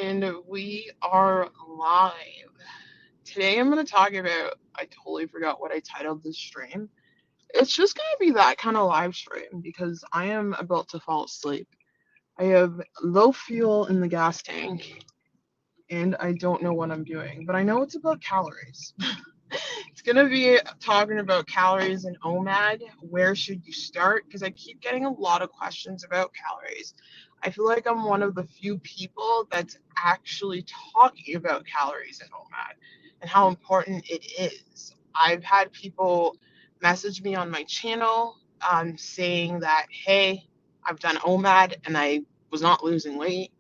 And we are live. Today I'm going to talk about, I totally forgot what I titled this stream. It's just going to be that kind of live stream because I am about to fall asleep. I have low fuel in the gas tank and I don't know what I'm doing, but I know it's about calories. It's going to be talking about calories and OMAD. Where should you start? Because I keep getting a lot of questions about calories. I feel like I'm one of the few people that's actually talking about calories and OMAD and how important it is. I've had people message me on my channel saying that, hey, I've done OMAD and I was not losing weight.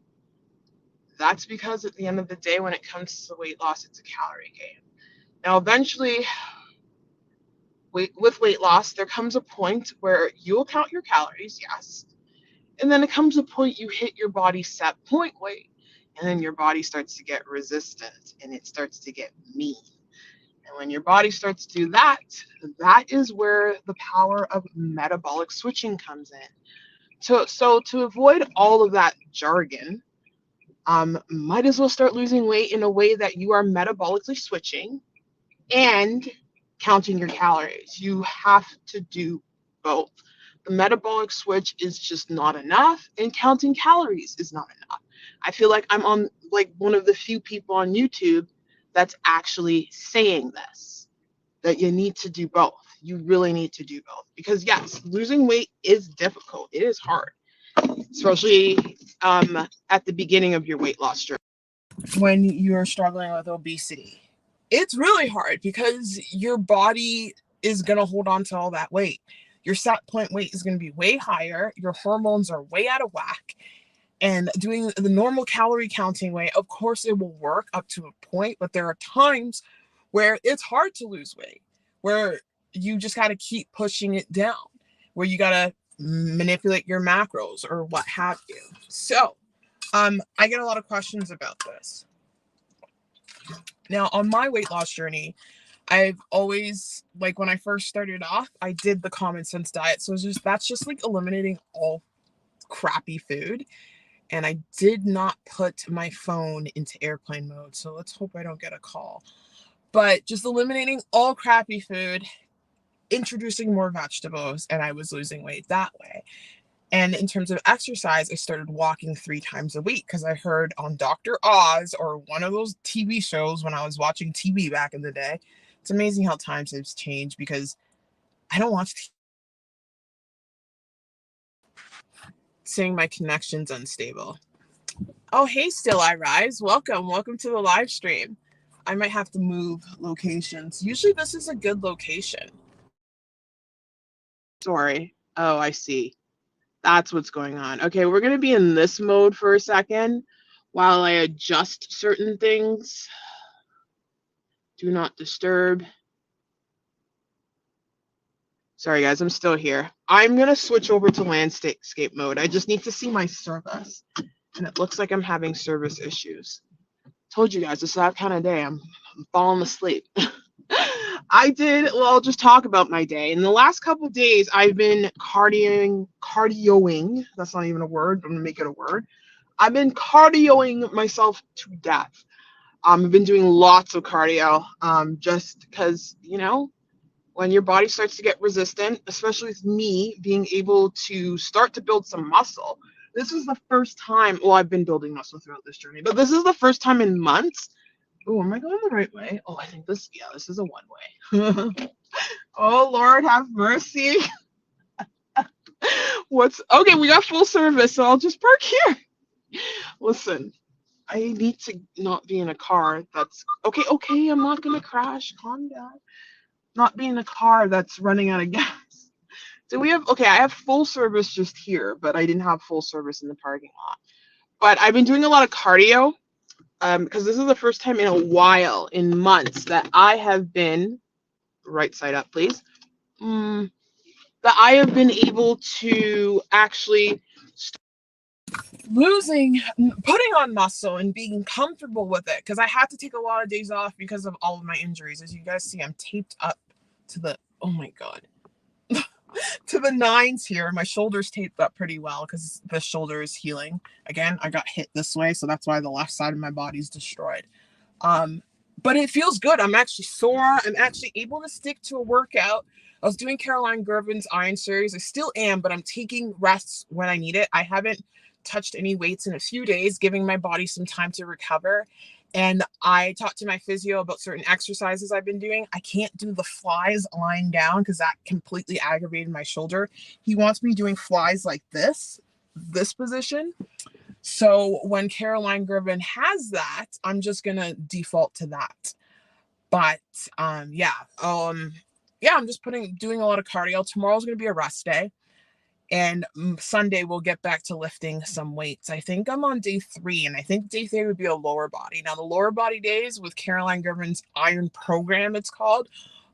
That's because at the end of the day, when it comes to weight loss, it's a calorie game. Now, eventually, with weight loss, there comes a point where you'll count your calories, yes. And then it comes a point you hit your body set point weight. And then your body starts to get resistant and it starts to get mean. And when your body starts to do that, that is where the power of metabolic switching comes in. So to avoid all of that jargon, might as well start losing weight in a way that you are metabolically switching and counting your calories. You have to do both. The metabolic switch is just not enough, and counting calories is not enough. I feel like I'm on like one of the few people on YouTube that's actually saying this, that you need to do both. You really need to do both because yes, losing weight is difficult. It is hard, especially at the beginning of your weight loss journey when you're struggling with obesity. It's really hard because your body is going to hold on to all that weight. Your set point weight is going to be way higher. Your hormones are way out of whack. And doing the normal calorie counting way, of course, it will work up to a point, but there are times where it's hard to lose weight, where you just got to keep pushing it down, where you got to manipulate your macros or what have you. So, I get a lot of questions about this. Now, on my weight loss journey, I've always, like when I first started off, I did the common sense diet. So that's just like eliminating all crappy food. And I did not put my phone into airplane mode. So let's hope I don't get a call. But just eliminating all crappy food, introducing more vegetables, and I was losing weight that way. And in terms of exercise, I started walking 3 times a week because I heard on Dr. Oz or one of those TV shows when I was watching TV back in the day. It's amazing how times have changed because I don't watch TV. Saying my connection's unstable. Oh, hey, Still I Rise. Welcome to the live stream. I might have to move locations. Usually this is a good location. Sorry. Oh, I see. That's what's going on. Okay, we're going to be in this mode for a second while I adjust certain things. Do not disturb. Sorry, guys, I'm still here. I'm going to switch over to landscape mode. I just need to see my service. And it looks like I'm having service issues. Told you guys, it's that kind of day. I'm falling asleep. I'll just talk about my day. In the last couple of days, I've been cardioing. That's not even a word, but I'm going to make it a word. I've been cardioing myself to death. I've been doing lots of cardio just because, when your body starts to get resistant, especially with me being able to start to build some muscle. This is the first time, well, I've been building muscle throughout this journey, but this is the first time in months. Oh, am I going the right way? Oh, I think this is a one way. Oh, Lord, have mercy. Okay, we got full service, so I'll just park here. Listen, I need to not be in a car that's, okay, I'm not going to crash. Calm down. Not be in a car that's running out of gas. So I have full service just here, but I didn't have full service in the parking lot. But I've been doing a lot of cardio because this is the first time in a while, in months, that I have been, right side up, please, that I have been able to actually putting on muscle and being comfortable with it because I had to take a lot of days off because of all of my injuries. As you guys see, I'm taped up to the, oh my God. to the nines here. My shoulder's taped up pretty well because the shoulder is healing. Again, I got hit this way, so that's why the left side of my body's destroyed. Um, but it feels good. I'm actually sore. I'm actually able to stick to a workout. I was doing Caroline Gervin's Iron Series. I still am, but I'm taking rests when I need it. I haven't touched any weights in a few days, giving my body some time to recover. And I talked to my physio about certain exercises I've been doing. I can't do the flies lying down because that completely aggravated my shoulder. He wants me doing flies like this position. So when Caroline Gervin has that, I'm just gonna default to that. But yeah, I'm just doing a lot of cardio. Tomorrow's gonna be a rest day. And Sunday we'll get back to lifting some weights. I think I'm on day 3, and I think day 3 would be a lower body. Now the lower body days with Caroline Gervin's Iron Program, it's called,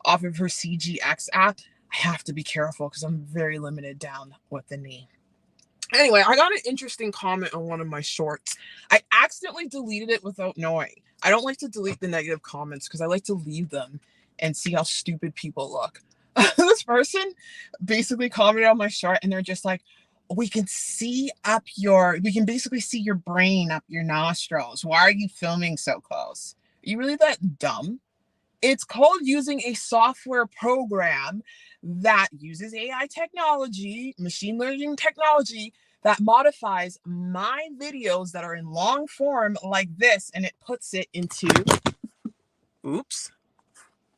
off of her CGX app. I have to be careful because I'm very limited down with the knee. Anyway, I got an interesting comment on one of my shorts. I accidentally deleted it without knowing. I don't like to delete the negative comments because I like to leave them and see how stupid people look. This person basically commented on my short and they're just like, we can basically see your brain up your nostrils. Why are you filming so close? Are you really that dumb? It's called using a software program that uses AI technology, machine learning technology, that modifies my videos that are in long form like this, and it puts it into,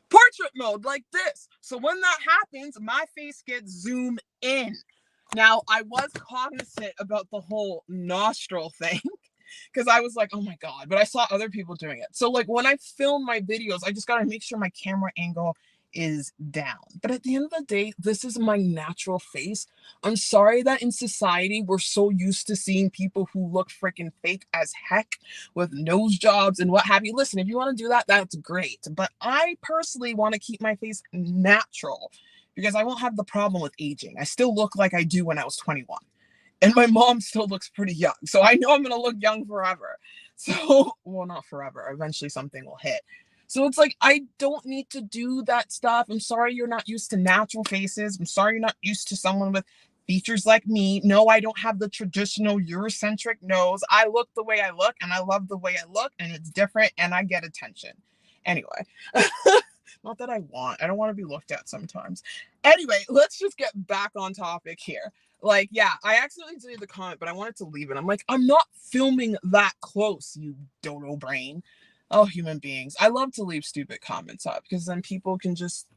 portrait mode like this. So when that happens, my face gets zoomed in. Now, I was cognizant about the whole nostril thing because I was like, oh my God, but I saw other people doing it. So like when I film my videos, I just got to make sure my camera angle is down. But at the end of the day, this is my natural face. I'm sorry that in society, we're so used to seeing people who look freaking fake as heck with nose jobs and what have you. Listen, if you want to do that, that's great. But I personally want to keep my face natural because I won't have the problem with aging. I still look like I do when I was 21. And my mom still looks pretty young. So I know I'm going to look young forever. So, well, not forever. Eventually something will hit. So it's like, I don't need to do that stuff. I'm sorry you're not used to natural faces. I'm sorry you're not used to someone with features like me. No, I don't have the traditional Eurocentric nose. I look the way I look and I love the way I look and it's different and I get attention. Anyway, not that I don't want to be looked at sometimes. Anyway, let's just get back on topic here. Like, yeah, I accidentally deleted the comment, but I wanted to leave it. I'm like, I'm not filming that close, you dodo brain. Oh, human beings. I love to leave stupid comments up because then people can just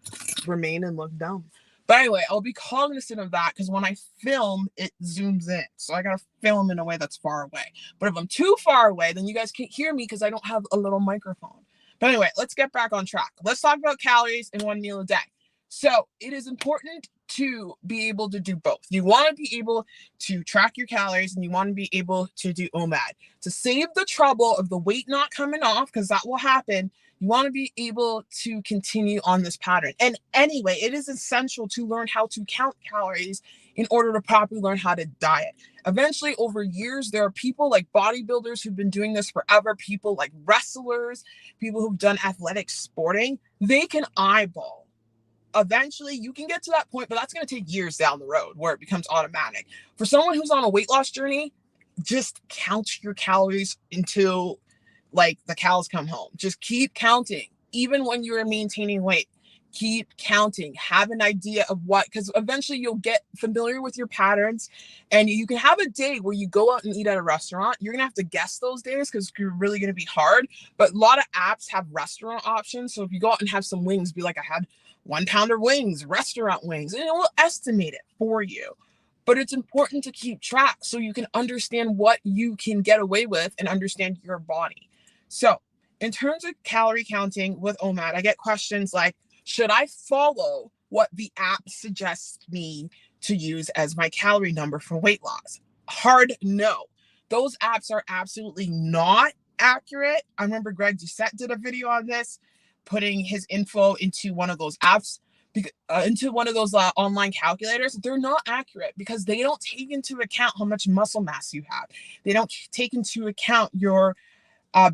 remain and look dumb. But anyway, I'll be cognizant of that because when I film, it zooms in. So I got to film in a way that's far away. But if I'm too far away, then you guys can't hear me because I don't have a little microphone. But anyway, let's get back on track. Let's talk about calories in one meal a day. So it is important to be able to do both. You want to be able to track your calories and you want to be able to do OMAD. To save the trouble of the weight not coming off, because that will happen, you want to be able to continue on this pattern. And anyway, it is essential to learn how to count calories in order to properly learn how to diet. Eventually, over years, there are people like bodybuilders who've been doing this forever, people like wrestlers, people who've done athletic sporting. They can eyeball. Eventually you can get to that point, but that's going to take years down the road where it becomes automatic. For someone who's on a weight loss journey, just count your calories until like the cows come home. Just keep counting. Even when you're maintaining weight, keep counting. Have an idea of what, because eventually you'll get familiar with your patterns and you can have a day where you go out and eat at a restaurant. You're going to have to guess those days because it's really going to be hard. But a lot of apps have restaurant options. So if you go out and have some wings, be like, I had 1 pounder wings, restaurant wings, and it will estimate it for you. But it's important to keep track so you can understand what you can get away with and understand your body. So in terms of calorie counting with OMAD, I get questions like, should I follow what the app suggests me to use as my calorie number for weight loss? Hard no. Those apps are absolutely not accurate. I remember Greg Doucette did a video on this, putting his info into one of those apps, into one of those online calculators. They're not accurate because they don't take into account how much muscle mass you have. They don't take into account your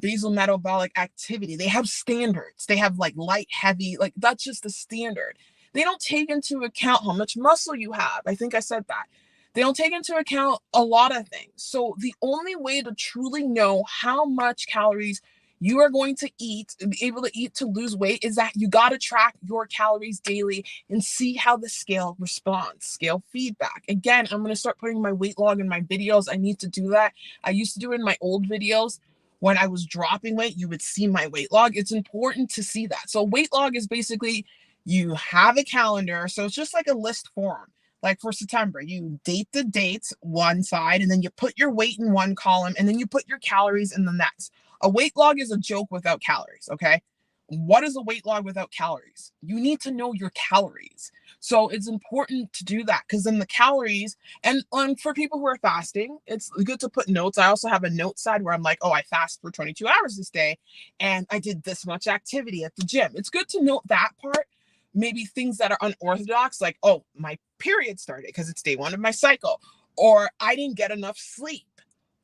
basal metabolic activity. They have standards. They have like light, heavy, like that's just the standard. They don't take into account how much muscle you have. I think I said that. They don't take into account a lot of things. So the only way to truly know how much calories you are going to eat and be able to eat to lose weight is that you got to track your calories daily and see how the scale responds, scale feedback. Again, I'm going to start putting my weight log in my videos. I need to do that. I used to do it in my old videos. When I was dropping weight, you would see my weight log. It's important to see that. So weight log is basically you have a calendar. So it's just like a list form. Like for September, you date the dates one side, and then you put your weight in one column, and then you put your calories in the next. A weight log is a joke without calories, okay? What is a weight log without calories? You need to know your calories. So it's important to do that because then the calories, and for people who are fasting, it's good to put notes. I also have a note side where I'm like, oh, I fast for 22 hours this day, and I did this much activity at the gym. It's good to note that part. Maybe things that are unorthodox, like, oh, my period started because it's day one of my cycle, or I didn't get enough sleep,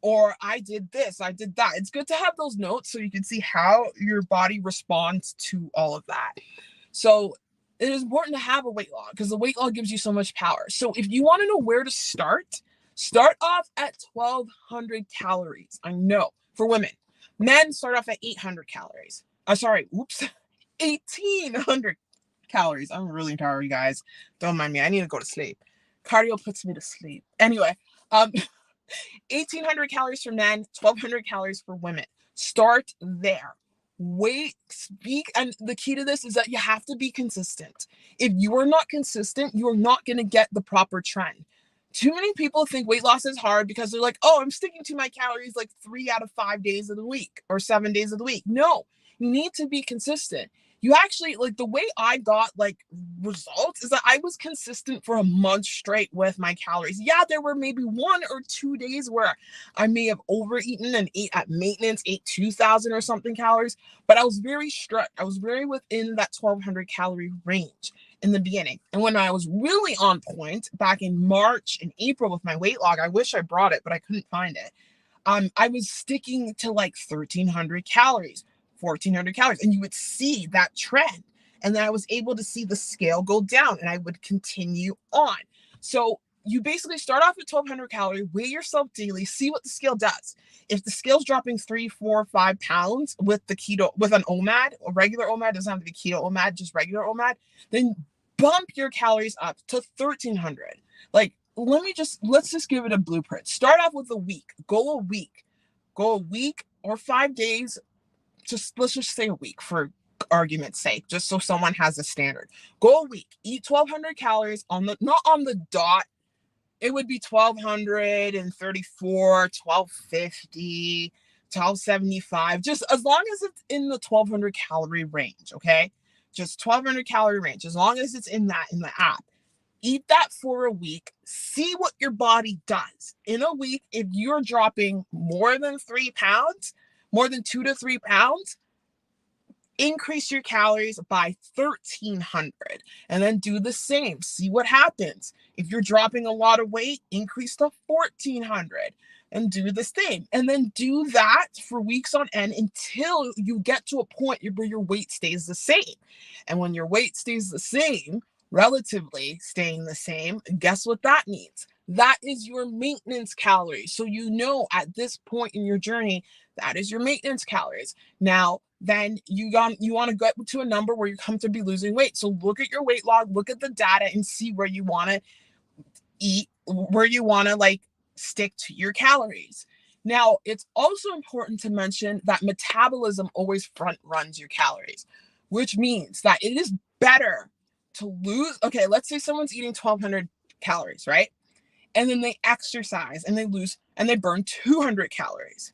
or I did this, I did that. It's good to have those notes so you can see how your body responds to all of that. So it is important to have a weight log because the weight log gives you so much power. So if you want to know where to start off at 1,200 calories. I know for women. Men start off at 800 calories. 1,800 calories. I'm really tired, you guys. Don't mind me. I need to go to sleep. Cardio puts me to sleep. Anyway, um, 1,800 calories for men, 1,200 calories for women. Start there. Wait, speak. And the key to this is that you have to be consistent. If you are not consistent, you're not going to get the proper trend. Too many people think weight loss is hard because they're like, oh, I'm sticking to my calories like 3 out of 5 days of the week or 7 days of the week. No, you need to be consistent. You actually, like, the way I got like results is that I was consistent for a month straight with my calories. Yeah, there were maybe 1 or 2 days where I may have overeaten and ate at maintenance, ate 2,000 or something calories, but I was very strict. I was very within that 1,200 calorie range in the beginning. And when I was really on point back in March and April with my weight log, I wish I brought it, but I couldn't find it. I was sticking to like 1,300 calories, 1,400 calories, and you would see that trend. And then I was able to see the scale go down and I would continue on. So you basically start off at 1,200 calories, weigh yourself daily, see what the scale does. If the scale's dropping 3, 4, 5 pounds with the keto, with an OMAD, a regular OMAD, doesn't have to be keto OMAD, just regular OMAD, then bump your calories up to 1,300. Like, let's just give it a blueprint. Start off with a week. Go a week or 5 days. Let's just say a week for argument's sake, just so someone has a standard. Go a week. Eat 1,200 calories not on the dot. It would be 1,234, 1,250, 1,275, just as long as it's in the 1,200 calorie range, okay? Just 1,200 calorie range, as long as it's in the app. Eat that for a week. See what your body does. In a week, if you're dropping more than 3 pounds, more than 2 to 3 pounds, increase your calories by 1,300 and then do the same. See what happens. If you're dropping a lot of weight, increase to 1,400 and do the same. And then do that for weeks on end until you get to a point where your weight stays the same. And when your weight stays the same, relatively staying the same, guess what that means? That is your maintenance calories. So you know at this point in your journey, that is your maintenance calories. Now, then you want to get to a number where you're comfortably losing weight. So look at your weight log, look at the data and see where you want to eat, where you want to like stick to your calories. Now, it's also important to mention that metabolism always front runs your calories, which means that it is better to lose. Okay, let's say someone's eating 1,200 calories, right? And then they exercise and they burn 200 calories.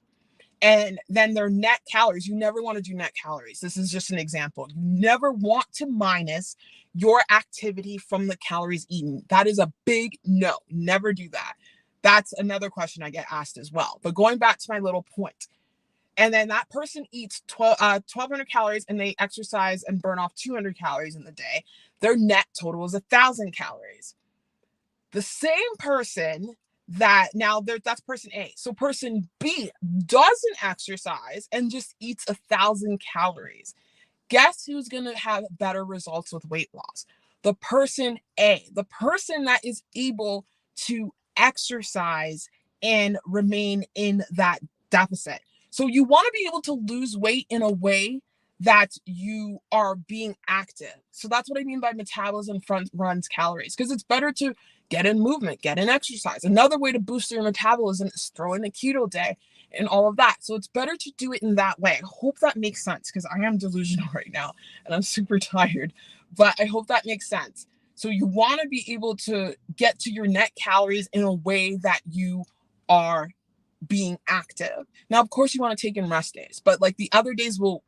And then their net calories, you never want to do net calories. This is just an example. You never want to minus your activity from the calories eaten. That is a big no. Never do that. That's another question I get asked as well. But going back to my little point. And then that person eats 1,200 calories and they exercise and burn off 200 calories in the day. Their net total is 1,000 calories. The same person that's person A. So person B doesn't exercise and just eats 1,000 calories. Guess who's going to have better results with weight loss? The person A, the person that is able to exercise and remain in that deficit. So you want to be able to lose weight in a way that you are being active. So that's what I mean by metabolism front runs calories, because it's better to get in movement, get in exercise. Another way to boost your metabolism is throw in a keto day and all of that. So it's better to do it in that way. I hope that makes sense, because I am delusional right now and I'm super tired, but I hope that makes sense. So you want to be able to get to your net calories in a way that you are being active. Now, of course, you want to take in rest days, but like the other days will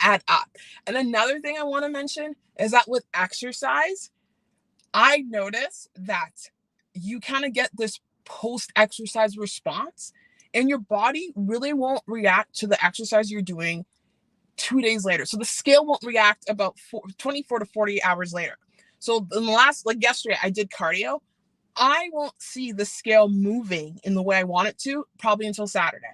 add up. And another thing I want to mention is that with exercise, I notice that you kind of get this post-exercise response, and your body really won't react to the exercise you're doing 2 days later. So the scale won't react about 24 to 48 hours later. So in the last, like yesterday, I did cardio. I won't see the scale moving in the way I want it to probably until Saturday.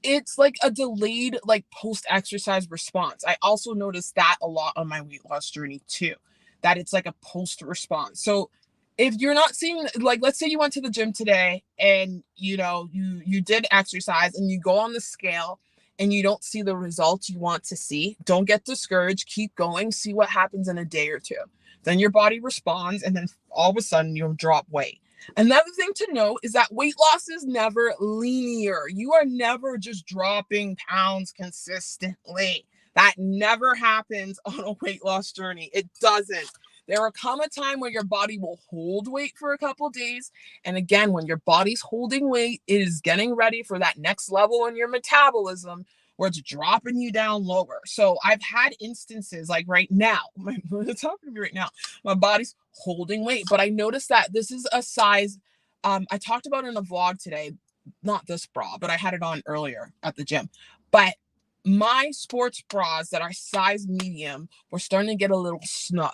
It's like a delayed, like post-exercise response. I also noticed that a lot on my weight loss journey too, that it's like a post response. So if you're not seeing, like, let's say you went to the gym today and you did exercise and you go on the scale and you don't see the results you want to see, don't get discouraged. Keep going. See what happens in a day or two. Then your body responds, and then all of a sudden you'll drop weight. Another thing to know is that weight loss is never linear. You are never just dropping pounds consistently. That never happens on a weight loss journey. It doesn't. There will come a time where your body will hold weight for a couple days. And again, when your body's holding weight, it is getting ready for that next level in your metabolism where it's dropping you down lower. So I've had instances like right now, it's happening to me right now. My body's holding weight, but I noticed that this is a size. I talked about in a vlog today, not this bra, but I had it on earlier at the gym. But my sports bras that are size medium were starting to get a little snug.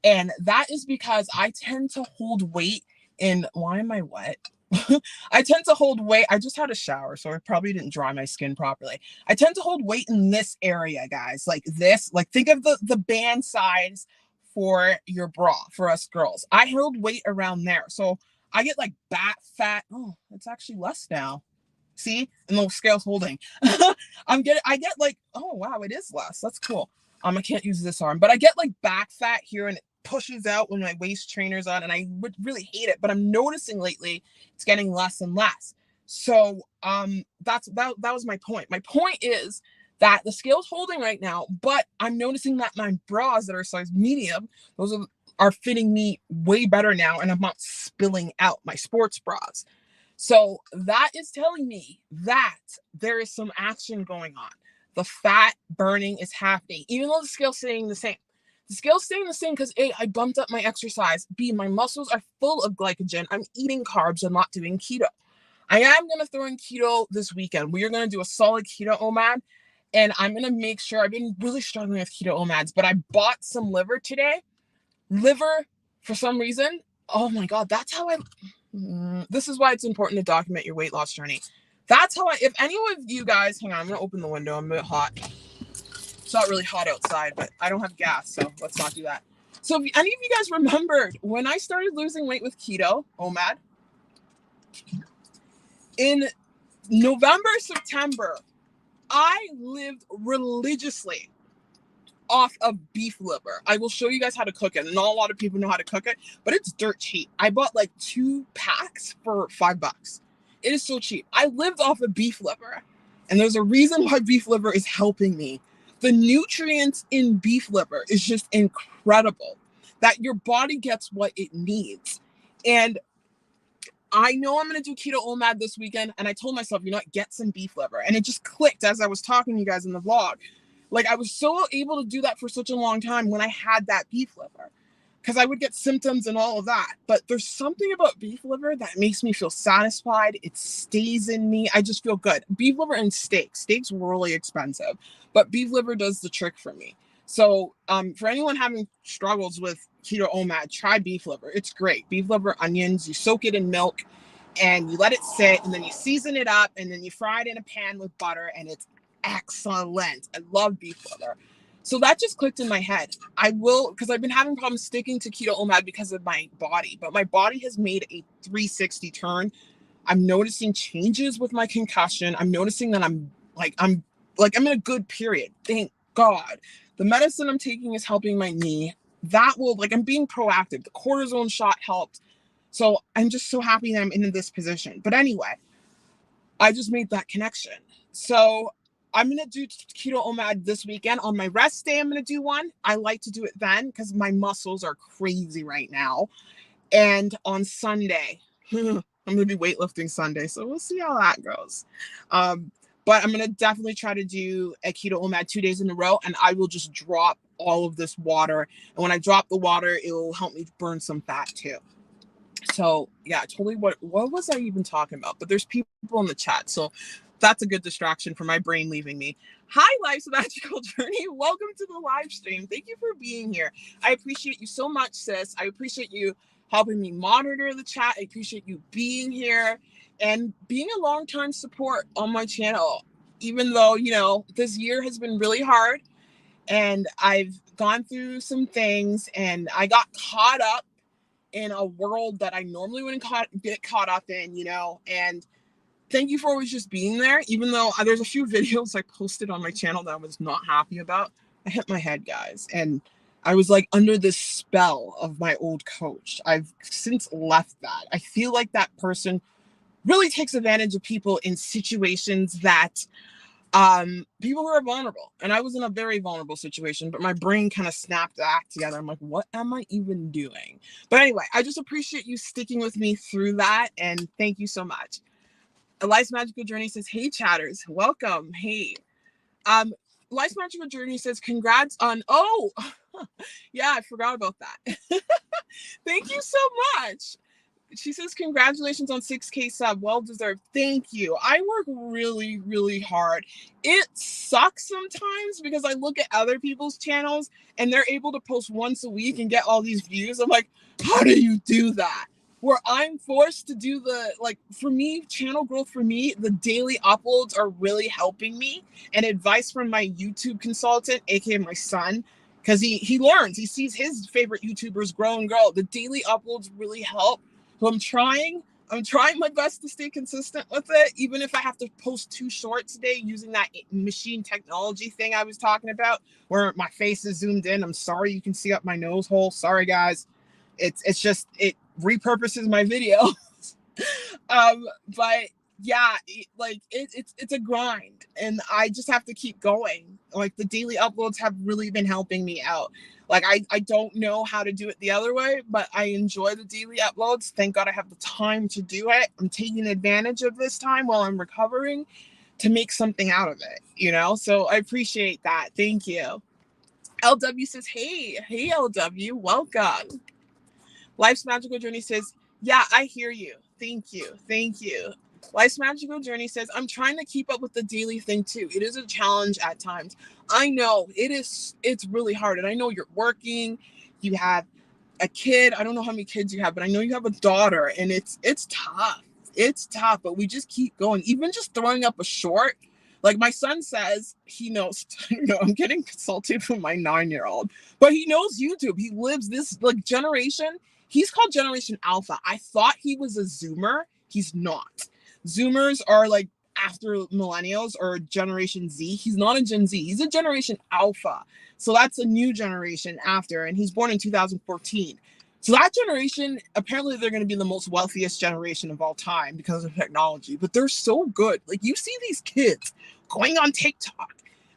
And that is because I tend to hold weight in, why am I wet? I tend to hold weight. I just had a shower, so I probably didn't dry my skin properly. I tend to hold weight in this area, guys. Like this, like think of the band size for your bra for us girls. I hold weight around there. So I get like back fat. Oh, it's actually less now. See? And the scale's holding. I get like, oh wow, it is less. That's cool. I can't use this arm, but I get like back fat here and it pushes out when my waist trainer's on, and I would really hate it, but I'm noticing lately it's getting less and less. So that was my point. My point is that the scale's holding right now, but I'm noticing that my bras that are size medium, those are fitting me way better now, and I'm not spilling out my sports bras. So that is telling me that there is some action going on. The fat burning is happening, even though the scale's staying the same. The scale's staying the same because A, I bumped up my exercise. B, my muscles are full of glycogen. I'm eating carbs and not doing keto. I am going to throw in keto this weekend. We are going to do a solid keto OMAD. And I'm going to make sure, I've been really struggling with keto OMADs, but I bought some liver today. Liver, for some reason, oh my God, that's how this is why it's important to document your weight loss journey. That's how if any of you guys, hang on, I'm going to open the window. I'm a bit hot. It's not really hot outside, but I don't have gas, so let's not do that. So if any of you guys remembered when I started losing weight with keto, OMAD, in November, September, I lived religiously off of beef liver. I will show you guys how to cook it. Not a lot of people know how to cook it, but it's dirt cheap. I bought like 2 packs for $5. It is so cheap. I lived off of beef liver, and there's a reason why beef liver is helping me. The nutrients in beef liver is just incredible, that your body gets what it needs. And I know I'm going to do keto OMAD this weekend, and I told myself, get some beef liver. And it just clicked as I was talking to you guys in the vlog. Like, I was so able to do that for such a long time when I had that beef liver, because I would get symptoms and all of that. But there's something about beef liver that makes me feel satisfied. It stays in me. I just feel good. Beef liver and steak. Steak's really expensive, but beef liver does the trick for me. So for anyone having struggles with keto OMAD, try beef liver. It's great. Beef liver, onions, you soak it in milk and you let it sit, and then you season it up, and then you fry it in a pan with butter, and it's excellent. I love beef liver. So that just clicked in my head. I will, because I've been having problems sticking to keto OMAD because of my body, but my body has made a 360 turn. I'm noticing changes with my concussion. I'm noticing that I'm in a good period. Thank God. The medicine I'm taking is helping my knee. That will, like, I'm being proactive. The cortisone shot helped. So I'm just so happy that I'm in this position. But anyway, I just made that connection. So I'm going to do keto OMAD this weekend. On my rest day, I'm going to do one. I like to do it then because my muscles are crazy right now. And on Sunday, I'm going to be weightlifting Sunday. So we'll see how that goes. But I'm going to definitely try to do a keto OMAD 2 days in a row. And I will just drop all of this water. And when I drop the water, it will help me burn some fat too. So yeah, totally. What was I even talking about? But there's people in the chat, so that's a good distraction for my brain leaving me. Hi, Life's Magical Journey. Welcome to the live stream. Thank you for being here. I appreciate you so much, sis. I appreciate you helping me monitor the chat. I appreciate you being here and being a long-time support on my channel. Even though, you know, this year has been really hard and I've gone through some things and I got caught up in a world that I normally wouldn't get caught up in, you know, and thank you for always just being there. Even though there's a few videos I posted on my channel that I was not happy about, I hit my head, guys, and I was like under this spell of my old coach. I've since left that. I feel like that person really takes advantage of people in situations that people who are vulnerable, and I was in a very vulnerable situation, but my brain kind of snapped back together. I'm like, what am I even doing? But anyway, I just appreciate you sticking with me through that, and thank you so much. Life's Magical Journey says, hey chatters, welcome. Hey, Life's Magical Journey says, congrats on, oh yeah, I forgot about that. Thank you so much. She says, congratulations on 6K sub. Well deserved. Thank you. I work really, really hard. It sucks sometimes because I look at other people's channels and they're able to post once a week and get all these views. I'm like, how do you do that? Where I'm forced to do for me, channel growth for me, the daily uploads are really helping me. And advice from my YouTube consultant, aka my son, because he learns, he sees his favorite YouTubers grow and grow. The daily uploads really help. So I'm trying my best to stay consistent with it, even if I have to post 2 shorts a day using that machine technology thing I was talking about, where my face is zoomed in. I'm sorry you can see up my nose hole. Sorry, guys. It's just, it repurposes my video. But yeah, it's a grind, and I just have to keep going. Like, the daily uploads have really been helping me out. Like, I don't know how to do it the other way, but I enjoy the daily uploads. Thank God I have the time to do it. I'm taking advantage of this time while I'm recovering to make something out of it, you know? So I appreciate that. Thank you. LW says, hey, LW, welcome. Life's Magical Journey says, yeah, I hear you. Thank you. Thank you. Life's Magical Journey says, I'm trying to keep up with the daily thing too. It is a challenge at times. I know it's really hard. And I know you're working, you have a kid. I don't know how many kids you have, but I know you have a daughter, and it's tough. It's tough, but we just keep going. Even just throwing up a short, like my son says, he knows, you know, I'm getting consulted from my 9-year-old, but he knows YouTube. He lives this like generation. He's called Generation Alpha. I thought he was a Zoomer. He's not. Zoomers are like after millennials or Generation Z. He's not a Gen Z. He's a Generation Alpha. So that's a new generation after, and he's born in 2014. So that generation, apparently they're going to be the most wealthiest generation of all time because of technology, but they're so good. Like, you see these kids going on TikTok,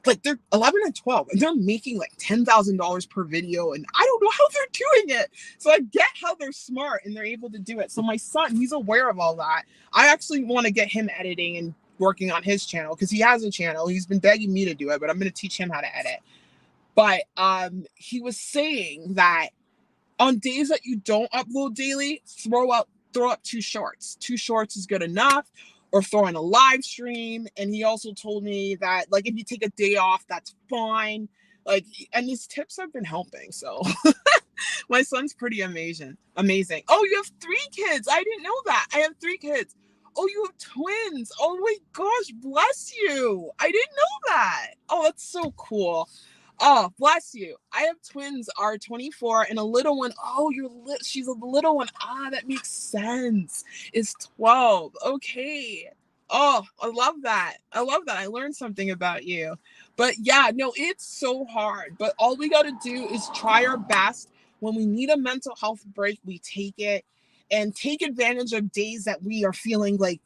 like they're 11 and 12, and they're making like $10,000 per video, and I don't know how they're doing it. So I get how they're smart and they're able to do it. So my son, he's aware of all that. I actually want to get him editing and working on his channel because he has a channel. He's been begging me to do it, but I'm going to teach him how to edit. But he was saying that on days that you don't upload daily, throw up 2 shorts. 2 shorts is good enough, or throw in a live stream. And he also told me that, like, if you take a day off, that's fine. Like, and these tips have been helping. So my son's pretty amazing. Oh, you have 3 kids. I didn't know that. I have 3 kids. Oh, you have twins. Oh my gosh, bless you. I didn't know that. Oh, that's so cool. Oh, bless you. I have twins, are 24, and a little one. Oh, she's a little one. Ah, that makes sense. Is 12. Okay. Oh, I love that. I love that. I learned something about you. But yeah, no, it's so hard. But all we got to do is try our best. When we need a mental health break, we take it and take advantage of days that we are feeling like,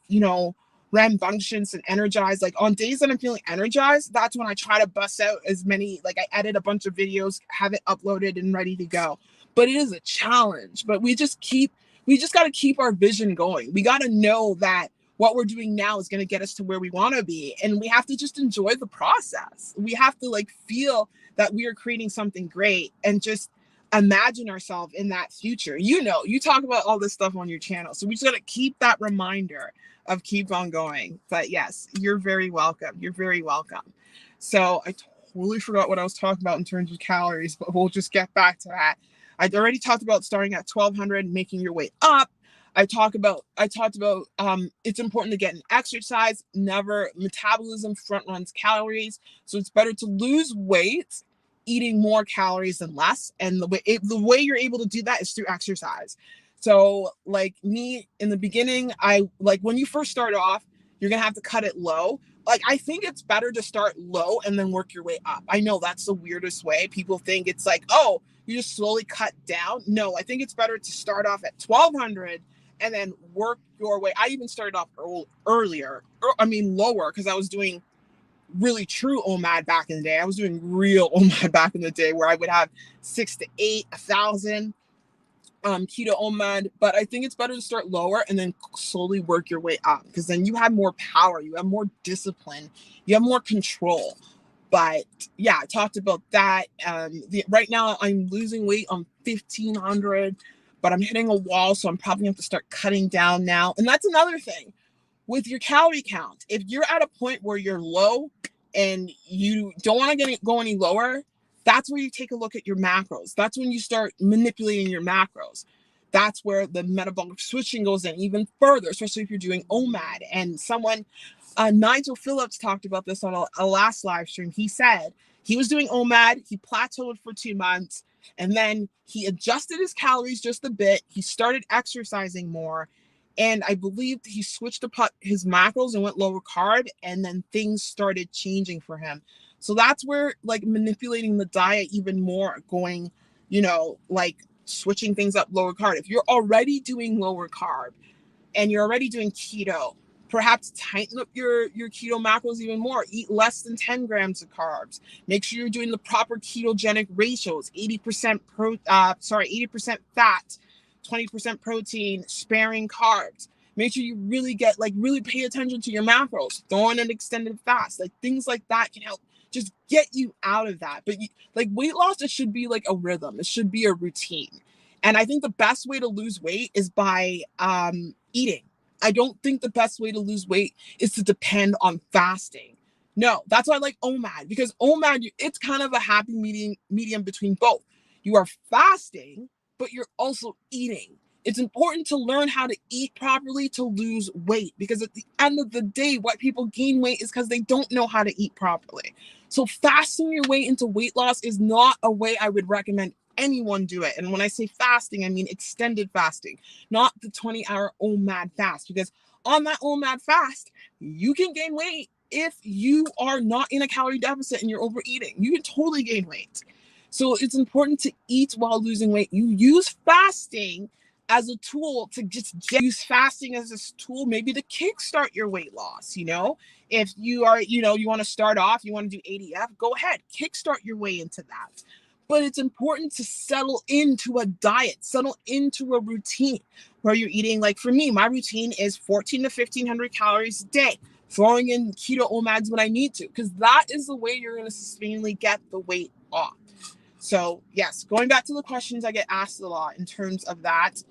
rambunctious and energized. Like on days that I'm feeling energized, that's when I try to bust out as many, like I edit a bunch of videos, have it uploaded and ready to go. But it is a challenge. But we just got to keep our vision going. We got to know that what we're doing now is going to get us to where we want to be. And we have to just enjoy the process. We have to like feel that we are creating something great and just imagine ourselves in that future. You talk about all this stuff on your channel. So we just got to keep that reminder of keep on going. But yes, you're very welcome. You're very welcome. So I totally forgot what I was talking about in terms of calories, but we'll just get back to that. I already talked about starting at 1200, making your way up. I talked about it's important to get an exercise. Never metabolism front runs calories. So it's better to lose weight eating more calories than less. And the way you're able to do that is through exercise. So like me in the beginning, I like when you first start off, you're gonna have to cut it low. Like I think it's better to start low and then work your way up. I know that's the weirdest way. People think it's like, oh, you just slowly cut down. No, I think it's better to start off at 1200 and then work your way. I even started off earlier, I mean lower, because I was doing really true OMAD back in the day. I was doing real OMAD back in the day where I would have 6 to 8, 1,000 keto OMAD. But I think it's better to start lower and then slowly work your way up, because then you have more power, you have more discipline, you have more control. But yeah, I talked about that. Right now I'm losing weight on 1,500, but I'm hitting a wall, so I'm probably have to start cutting down now. And that's another thing with your calorie count. If you're at a point where you're low and you don't want to go any lower, that's where you take a look at your macros. That's when you start manipulating your macros. That's where the metabolic switching goes in even further, especially if you're doing OMAD. And Nigel Phillips talked about this on a last live stream. He said he was doing OMAD, he plateaued for 2 months, and then he adjusted his calories just a bit. He started exercising more, and I believe he switched up his macros and went lower carb, and then things started changing for him. So that's where like manipulating the diet even more, going, like switching things up lower carb. If you're already doing lower carb and you're already doing keto, perhaps tighten up your keto macros even more. Eat less than 10 grams of carbs. Make sure you're doing the proper ketogenic ratios: 80% 80% fat, 20% protein, sparing carbs. Make sure you really pay attention to your macros. Throw in an extended fast. Like things like that can help just get you out of that. But like weight loss, it should be like a rhythm. It should be a routine. And I think the best way to lose weight is by eating. I don't think the best way to lose weight is to depend on fasting. No, that's why I like OMAD, because OMAD, it's kind of a happy medium between both. You are fasting, but you're also eating. It's important to learn how to eat properly to lose weight, because at the end of the day, why people gain weight is because they don't know how to eat properly. So fasting your way into weight loss is not a way I would recommend anyone do it. And when I say fasting, I mean extended fasting, not the 20-hour OMAD fast, because on that OMAD fast, you can gain weight if you are not in a calorie deficit and you're overeating. You can totally gain weight. So it's important to eat while losing weight. You use fasting as a tool to use fasting as a tool, maybe to kickstart your weight loss. If you are, you want to start off, you want to do ADF, go ahead, kickstart your way into that. But it's important to settle into a diet, settle into a routine where you're eating. Like for me, my routine is 14 to 1,500 calories a day, throwing in keto OMADs when I need to, because that is the way you're going to sustainably get the weight off. So yes, going back to the questions I get asked a lot in terms of that.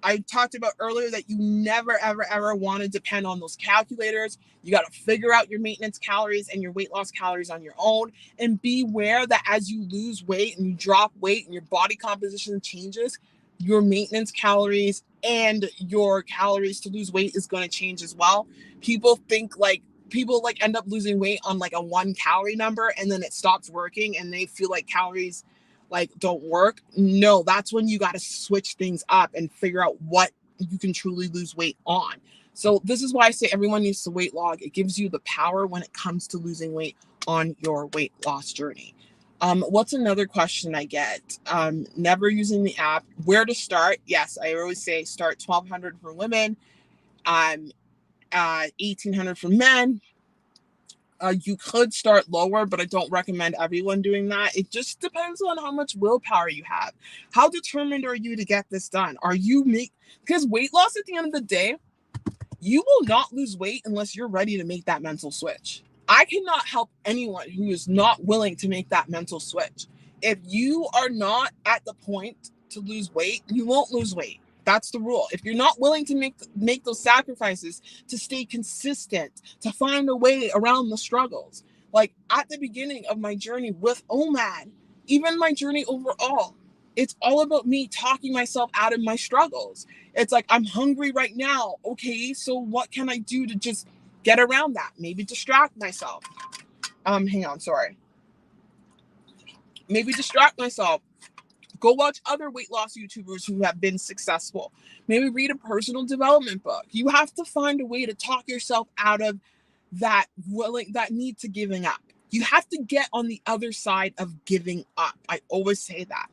I talked about earlier that you never, ever, ever want to depend on those calculators. You got to figure out your maintenance calories and your weight loss calories on your own, and be aware that as you lose weight and you drop weight and your body composition changes, your maintenance calories and your calories to lose weight is going to change as well. People think like people like end up losing weight on like a 1 calorie number, and then it stops working and they feel like calories like don't work. No, that's when you got to switch things up and figure out what you can truly lose weight on. So this is why I say everyone needs to weight log. It gives you the power when it comes to losing weight on your weight loss journey. What's another question I get? Never using the app. Where to start? Yes, I always say start 1,200 for women, 1,800 for men. You could start lower, but I don't recommend everyone doing that. It just depends on how much willpower you have. How determined are you to get this done? Are you because weight loss at the end of the day, you will not lose weight unless you're ready to make that mental switch. I cannot help anyone who is not willing to make that mental switch. If you are not at the point to lose weight, you won't lose weight. That's the rule. If you're not willing to make those sacrifices, to stay consistent, to find a way around the struggles. Like at the beginning of my journey with OMAD, even my journey overall, it's all about me talking myself out of my struggles. It's like, I'm hungry right now. Okay, so what can I do to just get around that? Maybe distract myself. Hang on, sorry. Maybe distract myself. Go watch other weight loss YouTubers who have been successful. Maybe read a personal development book. You have to find a way to talk yourself out of that need to giving up. You have to get on the other side of giving up. I always say that.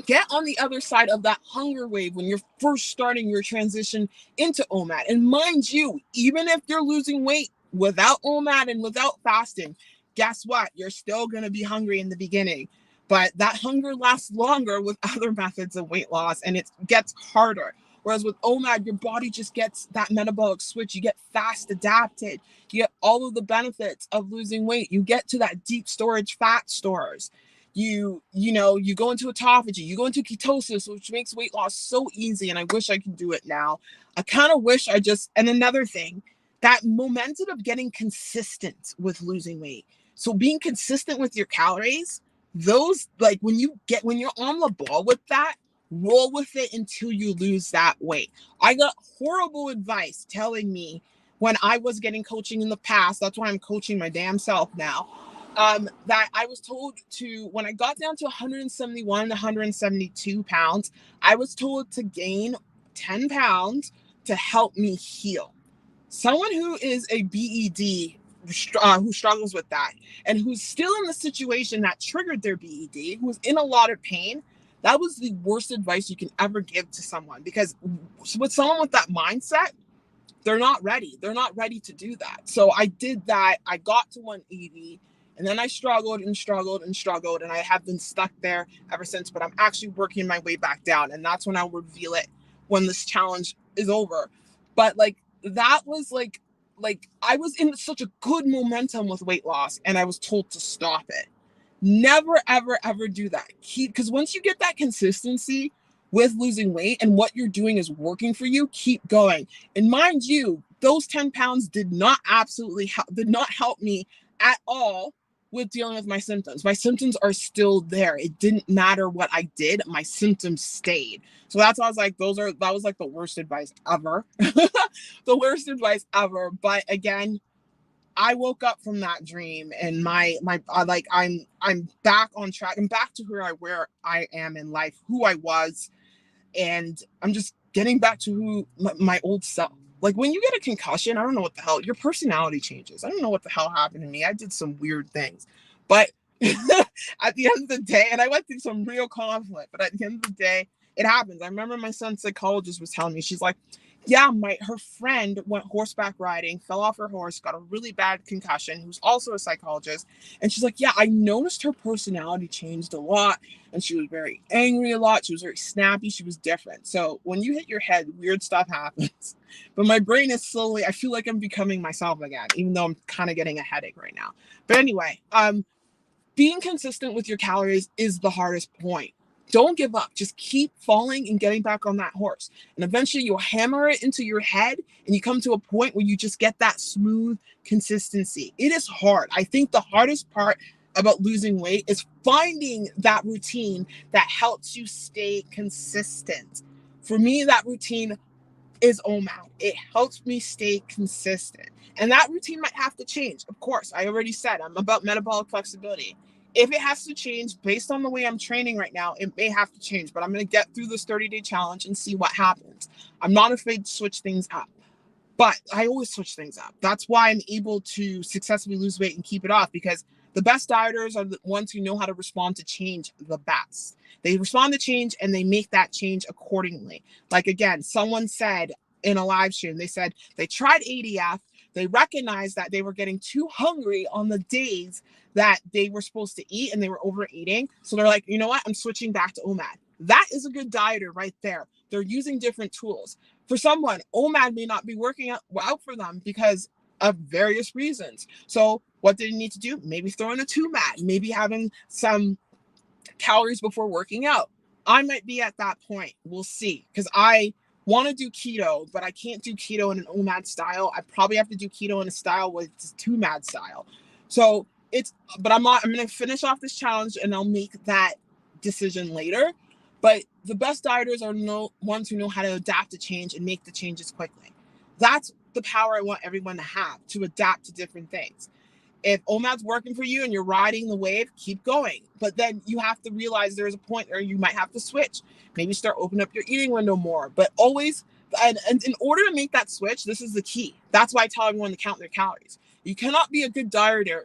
Get on the other side of that hunger wave when you're first starting your transition into OMAD. And mind you, even if you're losing weight without OMAD and without fasting, guess what? You're still going to be hungry in the beginning. But that hunger lasts longer with other methods of weight loss, and it gets harder. Whereas with OMAD, your body just gets that metabolic switch. You get fast adapted. You get all of the benefits of losing weight. You get to that deep storage fat stores. You go into autophagy, you go into ketosis, which makes weight loss so easy. And I wish I could do it now. I kind of wish and another thing, that momentum of getting consistent with losing weight. So being consistent with your calories, those like when you're on the ball with that, roll with it until you lose that weight. I got horrible advice telling me when I was getting coaching in the past. That's why I'm coaching my damn self now. That I was told to, when I got down to 171 to 172 pounds, I was told to gain 10 pounds to help me heal. Someone who is a BED, who struggles with that, and who's still in the situation that triggered their BED, who's in a lot of pain, that was the worst advice you can ever give to someone. Because with someone with that mindset, they're not ready. They're not ready to do that. So I did that. I got to 180. And then I struggled and struggled and struggled, and I have been stuck there ever since. But I'm actually working my way back down, and that's when I'll reveal it when this challenge is over. But that was like I was in such a good momentum with weight loss, and I was told to stop it. Never, ever, ever do that. Because once you get that consistency with losing weight and what you're doing is working for you, keep going. And mind you, those 10 pounds did not help me at all with dealing with my symptoms. My symptoms are still there. It didn't matter what I did, my symptoms stayed. So that's why I was like, that was like the worst advice ever. The worst advice ever. But again, I woke up from that dream, and I'm back on track. I'm back to where I am in life, who I was, and I'm just getting back to my old self. Like when you get a concussion, I don't know what the hell, your personality changes. I don't know what the hell happened to me. I did some weird things, but at the end of the day, and I went through some real conflict, but at the end of the day, it happens. I remember my son's psychologist was telling me, she's like, yeah, her friend went horseback riding, fell off her horse, got a really bad concussion, who's also a psychologist. And she's like, yeah, I noticed her personality changed a lot. And she was very angry a lot. She was very snappy. She was different. So when you hit your head, weird stuff happens. But my brain is slowly, I feel like I'm becoming myself again, even though I'm kind of getting a headache right now. But anyway, being consistent with your calories is the hardest point. Don't give up. Just keep falling and getting back on that horse. And eventually you'll hammer it into your head and you come to a point where you just get that smooth consistency. It is hard. I think the hardest part about losing weight is finding that routine that helps you stay consistent. For me, that routine is OMAD. It helps me stay consistent. And that routine might have to change. Of course, I already said I'm about metabolic flexibility. If it has to change based on the way I'm training right now, it may have to change, but I'm going to get through this 30-day challenge and see what happens. I'm not afraid to switch things up. But I always switch things up. That's why I'm able to successfully lose weight and keep it off, because the best dieters are the ones who know how to respond to change the best. They respond to change and they make that change accordingly. Like, again, someone said in a live stream, they said they tried ADF. They recognized that they were getting too hungry on the days that they were supposed to eat and they were overeating. So they're like, you know what? I'm switching back to OMAD. That is a good dieter right there. They're using different tools. For someone, OMAD may not be working out for them because of various reasons. So what do they need to do? Maybe throw in a 2MAD, maybe having some calories before working out. I might be at that point. We'll see. Because I want to do keto, but I can't do keto in an OMAD style. I probably have to do keto in a style with 2MAD style. So but I'm going to finish off this challenge and I'll make that decision later. But the best dieters are ones who know how to adapt to change and make the changes quickly. That's the power I want everyone to have, to adapt to different things. If OMAD's working for you and you're riding the wave, keep going. But then you have to realize there's a point where you might have to switch. Maybe start opening up your eating window more. But always, and in order to make that switch, this is the key. That's why I tell everyone to count their calories. You cannot be a good dieter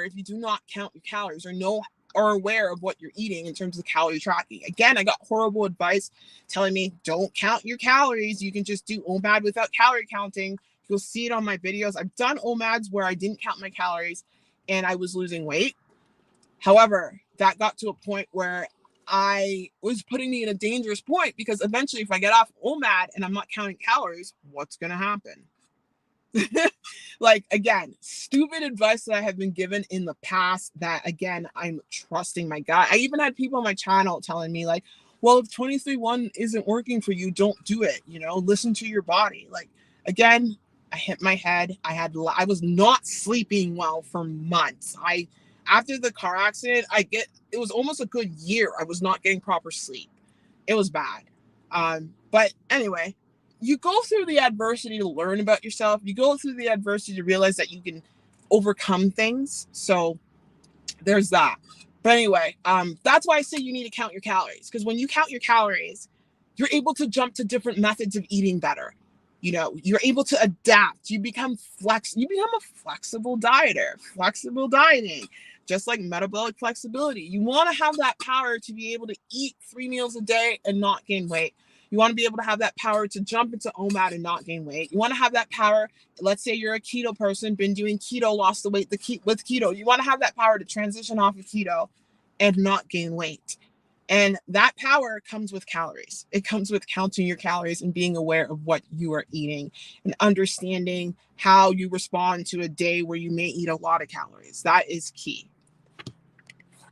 if you do not count your calories or know or aware of what you're eating in terms of calorie tracking. Again, I got horrible advice telling me don't count your calories. You can just do OMAD without calorie counting. You'll see it on my videos. I've done OMADs where I didn't count my calories and I was losing weight. However, that got to a point where I was putting me in a dangerous point, because eventually if I get off OMAD and I'm not counting calories, what's going to happen? Like, again, stupid advice that I have been given in the past that, again, I'm trusting my gut. I even had people on my channel telling me, like, well, if 23-1 isn't working for you, don't do it. Listen to your body. Like, again, I hit my head. I was not sleeping well for months. After the car accident, it was almost a good year. I was not getting proper sleep. It was bad. But anyway, you go through the adversity to learn about yourself. You go through the adversity to realize that you can overcome things. So there's that. But anyway, that's why I say you need to count your calories, because when you count your calories, you're able to jump to different methods of eating better. You're able to adapt. You become a flexible dieter, flexible dieting, just like metabolic flexibility. You want to have that power to be able to eat 3 meals a day and not gain weight. You want to be able to have that power to jump into OMAD and not gain weight. You want to have that power. Let's say you're a keto person, been doing keto, lost the weight with keto. You want to have that power to transition off of keto and not gain weight. And that power comes with calories. It comes with counting your calories and being aware of what you are eating and understanding how you respond to a day where you may eat a lot of calories. That is key.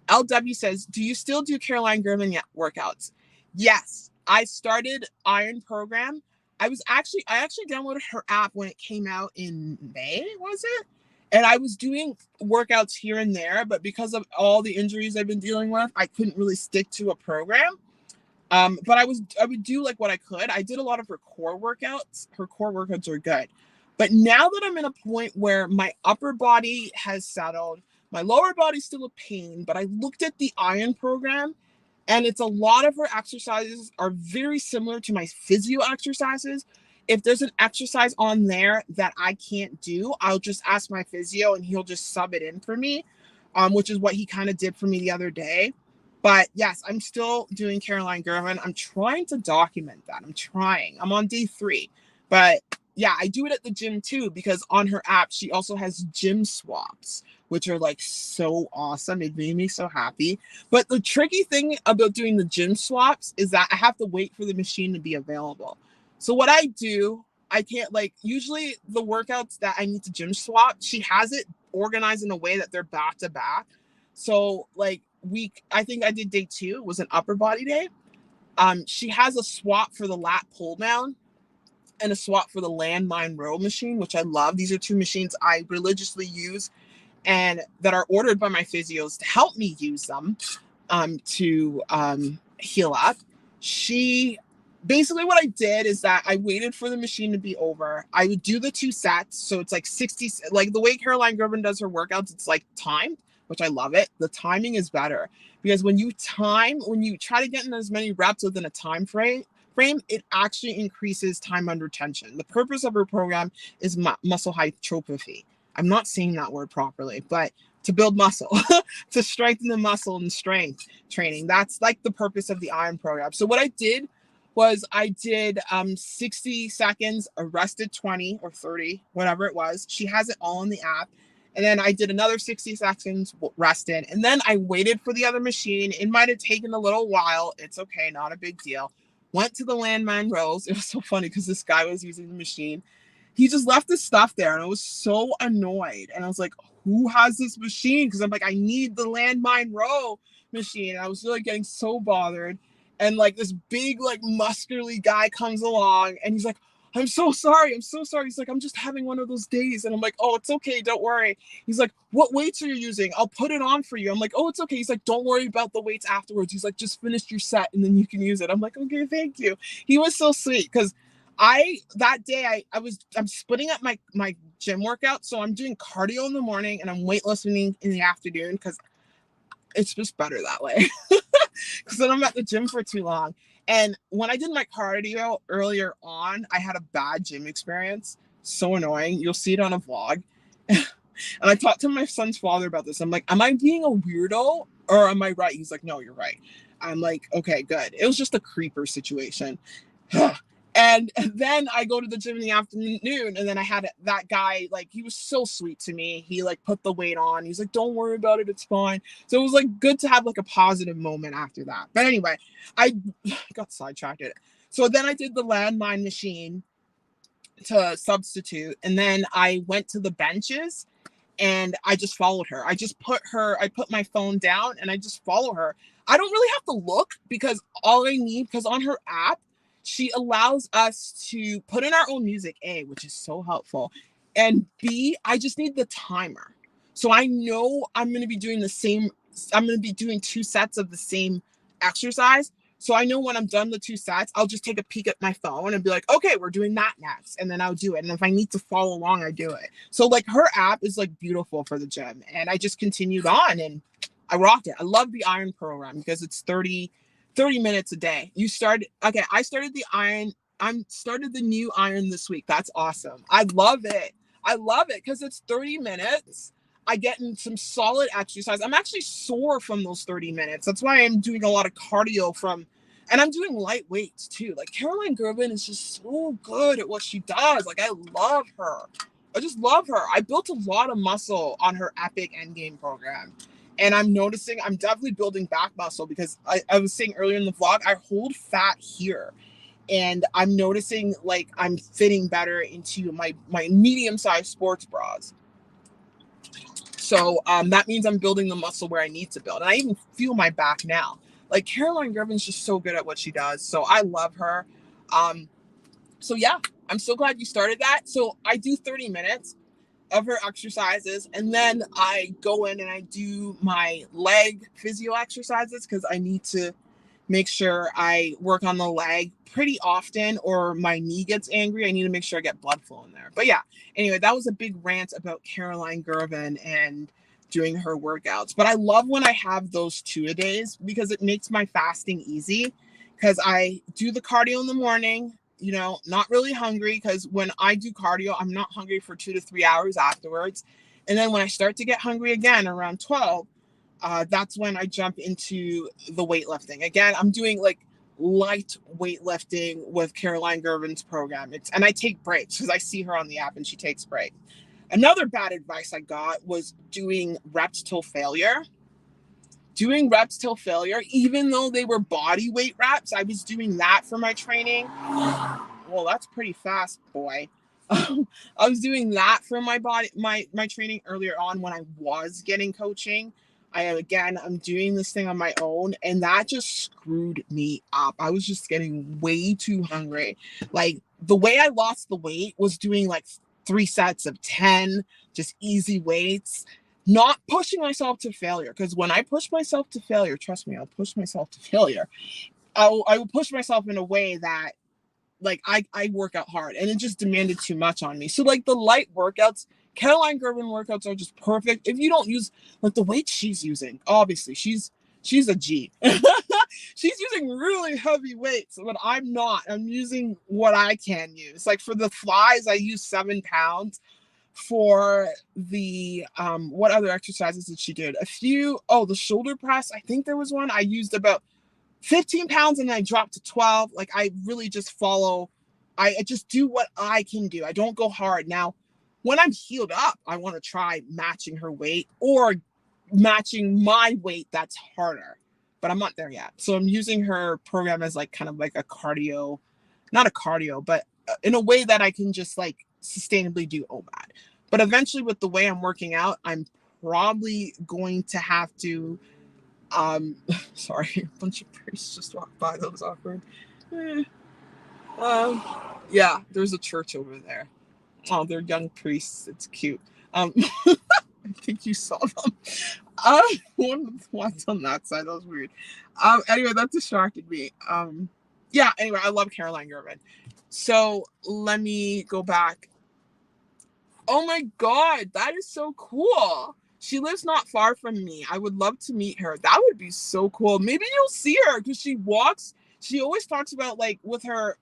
LW says, do you still do Caroline Gervin workouts? Yes. I started Iron Program. I actually downloaded her app when it came out in May, was it? And I was doing workouts here and there, but because of all the injuries I've been dealing with, I couldn't really stick to a program. But I would do like what I could. I did a lot of her core workouts. Her core workouts are good. But now that I'm in a point where my upper body has settled, my lower body's still a pain, but I looked at the Iron Program, and it's a lot of her exercises are very similar to my physio exercises. If there's an exercise on there that I can't do, I'll just ask my physio and he'll just sub it in for me, which is what he kind of did for me the other day. But yes, I'm still doing Caroline Gervin. I'm trying to document that. I'm on day 3. But yeah, I do it at the gym too, because on her app, she also has gym swaps, which are like so awesome. It made me so happy. But the tricky thing about doing the gym swaps is that I have to wait for the machine to be available. So what I do, I can't, like, usually the workouts that I need to gym swap, she has it organized in a way that they're back to back. So like I think I did day 2, it was an upper body day. She has a swap for the lat pull down and a swap for the landmine row machine, which I love. These are 2 machines I religiously use and that are ordered by my physios to help me use them to heal up. She basically what I did is that I waited for the machine to be over. I would do the 2 sets. So it's like 60, like the way Caroline Gervin does her workouts, it's like timed, which I love it. The timing is better because when you try to get in as many reps within a frame, it actually increases time under tension. The purpose of her program is muscle hypertrophy. I'm not saying that word properly, but to build muscle, to strengthen the muscle and strength training. That's like the purpose of the iron program. So what I did was I did 60 seconds, rested 20 or 30, whatever it was. She has it all in the app. And then I did another 60 seconds, rested. And then I waited for the other machine. It might have taken a little while. It's okay, not a big deal. Went to the landmine rows. It was so funny because this guy was using the machine. He just left his stuff there, and I was so annoyed. And I was like, who has this machine? Because I'm like, I need the landmine row machine. And I was really getting so bothered. And like this big, like muscularly guy comes along and he's like, I'm so sorry. I'm so sorry. He's like, I'm just having one of those days. And I'm like, oh, it's okay. Don't worry. He's like, what weights are you using? I'll put it on for you. I'm like, oh, it's okay. He's like, don't worry about the weights afterwards. He's like, just finish your set and then you can use it. I'm like, okay, thank you. He was so sweet because that day I'm splitting up my gym workout. So I'm doing cardio in the morning and I'm weightlifting in the afternoon because it's just better that way. Because then I'm at the gym for too long. And when I did my cardio earlier on, I had a bad gym experience. So annoying. You'll see it on a vlog. And I talked to my son's father about this. I'm like, am I being a weirdo or am I right? He's like, no, you're right. I'm like, okay, good. It was just a creeper situation. And then I go to the gym in the afternoon, and then I had that guy, like, he was so sweet to me. He like put the weight on. He's like, don't worry about it. It's fine. So it was like good to have like a positive moment after that. But anyway, I got sidetracked. So then I did the landmine machine to substitute. And then I went to the benches and I just followed her. I put my phone down and I just follow her. I don't really have to look because all I need, because on her app, she allows us to put in our own music, A, which is so helpful. And B, I just need the timer. So I know I'm going to be doing I'm going to be doing 2 sets of the same exercise. So I know when I'm done the 2 sets, I'll just take a peek at my phone and be like, okay, we're doing that next. And then I'll do it. And if I need to follow along, I do it. So like her app is like beautiful for the gym. And I just continued on and I rocked it. I love the iron program because it's 30 minutes a day. I started started the new iron this week. That's awesome. I love it. I love it because it's 30 minutes. I get in some solid exercise. I'm actually sore from those 30 minutes. That's why I'm doing a lot of cardio and I'm doing light weights too. Like Caroline Gervin is just so good at what she does. Like I love her. I just love her. I built a lot of muscle on her Epic Endgame program. And I'm noticing I'm definitely building back muscle because I was saying earlier in the vlog, I hold fat here. And I'm noticing like I'm fitting better into my medium-sized sports bras. So that means I'm building the muscle where I need to build. And I even feel my back now. Like Caroline Gervin's just so good at what she does. So I love her. So yeah, I'm so glad you started that. So I do 30 minutes of her exercises. And then I go in and I do my leg physio exercises because I need to make sure I work on the leg pretty often or my knee gets angry. I need to make sure I get blood flow in there. But yeah, anyway, that was a big rant about Caroline Gervin and doing her workouts. But I love when I have those 2-a-days because it makes my fasting easy because I do the cardio in the morning, not really hungry because when I do cardio, I'm not hungry for 2 to 3 hours afterwards. And then when I start to get hungry again around 12, that's when I jump into the weightlifting. Again, I'm doing like light weightlifting with Caroline Gervin's program. And I take breaks because I see her on the app and she takes breaks. Another bad advice I got was doing reps till failure. Doing reps till failure, even though they were body weight reps, I was doing that for my training. Well, that's pretty fast, boy. I was doing that for my body, my training earlier on when I was getting coaching. I'm doing this thing on my own, and that just screwed me up. I was just getting way too hungry. Like the way I lost the weight was doing like 3 sets of 10, just easy weights, not pushing myself to failure. Because when I push myself to failure, trust me, I'll push myself to failure. I will push myself in a way that like I work out hard and it just demanded too much on me. So like the light workouts, Caroline Gervin workouts are just perfect. If you don't use like the weight she's using, obviously she's a G. She's using really heavy weights, but I'm not. I'm using what I can use. Like for the flies, I use 7 pounds. For the what other exercises did she do? A few, oh, the shoulder press. I think there was one. I used about 15 pounds and then I dropped to 12. Like I really just follow, I just do what I can do. I don't go hard. Now, when I'm healed up, I want to try matching her weight or matching my weight that's harder. But I'm not there yet. So I'm using her program as like kind of like a cardio, not a cardio, but in a way that I can just like sustainably do OMAD. But eventually with the way I'm working out, I'm probably going to have to sorry, a bunch of priests just walked by. That was awkward. Eh, um, yeah, there's a church over there. Oh, they're young priests. It's cute. I think you saw them. One of the ones on that side. That was weird. Anyway, that distracted me. Yeah. Anyway, I love Caroline Gervin. So let me go back. Oh my God, that is so cool. She lives not far from me. I would love to meet her. That would be so cool. Maybe you'll see her because she walks. She always talks about like with her